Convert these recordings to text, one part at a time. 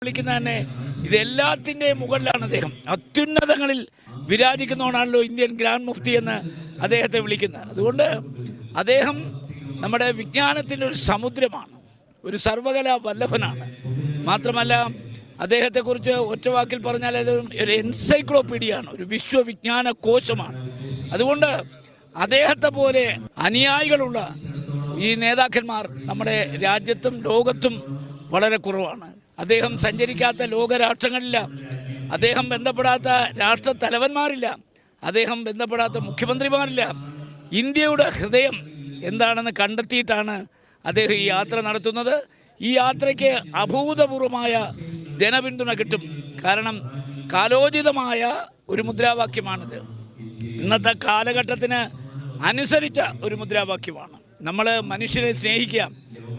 വിളിക്കുന്ന തന്നെ ഇതെല്ലാത്തിൻ്റെയും മുകളിലാണ് അദ്ദേഹം. അത്യുന്നതങ്ങളിൽ വിരാജിക്കുന്നവനാണല്ലോ ഇന്ത്യൻ ഗ്രാൻഡ് മുഫ്തി എന്ന് അദ്ദേഹത്തെ വിളിക്കുന്നത്. അതുകൊണ്ട് അദ്ദേഹം നമ്മുടെ വിജ്ഞാനത്തിൻ്റെ ഒരു സമുദ്രമാണ്, ഒരു സർവകലാ വല്ലഭനാണ്. മാത്രമല്ല അദ്ദേഹത്തെക്കുറിച്ച് ഒറ്റ വാക്കിൽ പറഞ്ഞാൽ ഒരു എൻസൈക്ലോപീഡിയയാണ്, ഒരു വിശ്വവിജ്ഞാന കോശമാണ്. അതുകൊണ്ട് അദ്ദേഹത്തെ പോലെ അനുയായികളുള്ള ഈ നേതാക്കന്മാർ നമ്മുടെ രാജ്യത്തും ലോകത്തും വളരെ കുറവാണ്. അദ്ദേഹം സഞ്ചരിക്കാത്ത ലോകരാഷ്ട്രങ്ങളില്ല, അദ്ദേഹം ബന്ധപ്പെടാത്ത രാഷ്ട്ര തലവന്മാരില്ല, അദ്ദേഹം ബന്ധപ്പെടാത്ത മുഖ്യമന്ത്രിമാരില്ല. ഇന്ത്യയുടെ ഹൃദയം എന്താണെന്ന് കണ്ടെത്തിയിട്ടാണ് അദ്ദേഹം ഈ യാത്ര നടത്തുന്നത്. ഈ യാത്രയ്ക്ക് അഭൂതപൂർവമായ ജനപിന്തുണ കിട്ടും. കാരണം കാലോചിതമായ ഒരു മുദ്രാവാക്യമാണിത്. ഇന്നത്തെ കാലഘട്ടത്തിന് അനുസരിച്ച ഒരു മുദ്രാവാക്യമാണ്. നമ്മൾ മനുഷ്യരെ സ്നേഹിക്കുക.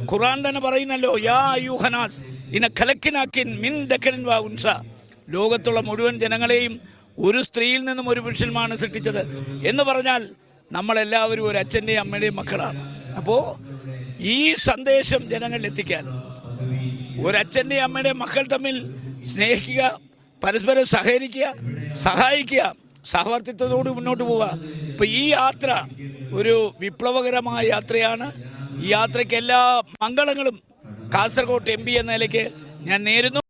ഖുർആൻ തന്നെ പറയുന്നല്ലോ, യാ അയ്യൂഹനാസ് ഇന ഖലഖ്നാകിൻ മിൻ ദക്കറിൻ വ ഉൻസ. ലോകത്തുള്ള മുഴുവൻ ജനങ്ങളെയും ഒരു സ്ത്രീയിൽ നിന്നും ഒരു പുരുഷനുമാണ് സൃഷ്ടിച്ചത് എന്ന് പറഞ്ഞാൽ നമ്മളെല്ലാവരും ഒരു അച്ഛൻ്റെയും അമ്മയുടെയും മക്കളാണ്. അപ്പോൾ ഈ സന്ദേശം ജനങ്ങളിൽ എത്തിക്കാൻ ഒരച്ഛൻ്റെയും അമ്മയുടെയും മക്കൾ തമ്മിൽ സ്നേഹിക്കുക, പരസ്പരം സഹകരിക്കുക, സഹായിക്കുക, സഹവർത്തിത്വത്തോട് മുന്നോട്ട് പോവുക. ഇപ്പോൾ ഈ യാത്ര ഒരു വിപ്ലവകരമായ യാത്രയാണ്. ഈ യാത്രയ്ക്ക് എല്ലാ മംഗളങ്ങളും കാസർഗോഡ് MP എന്ന നിലയ്ക്ക് ഞാൻ നേരുന്നു.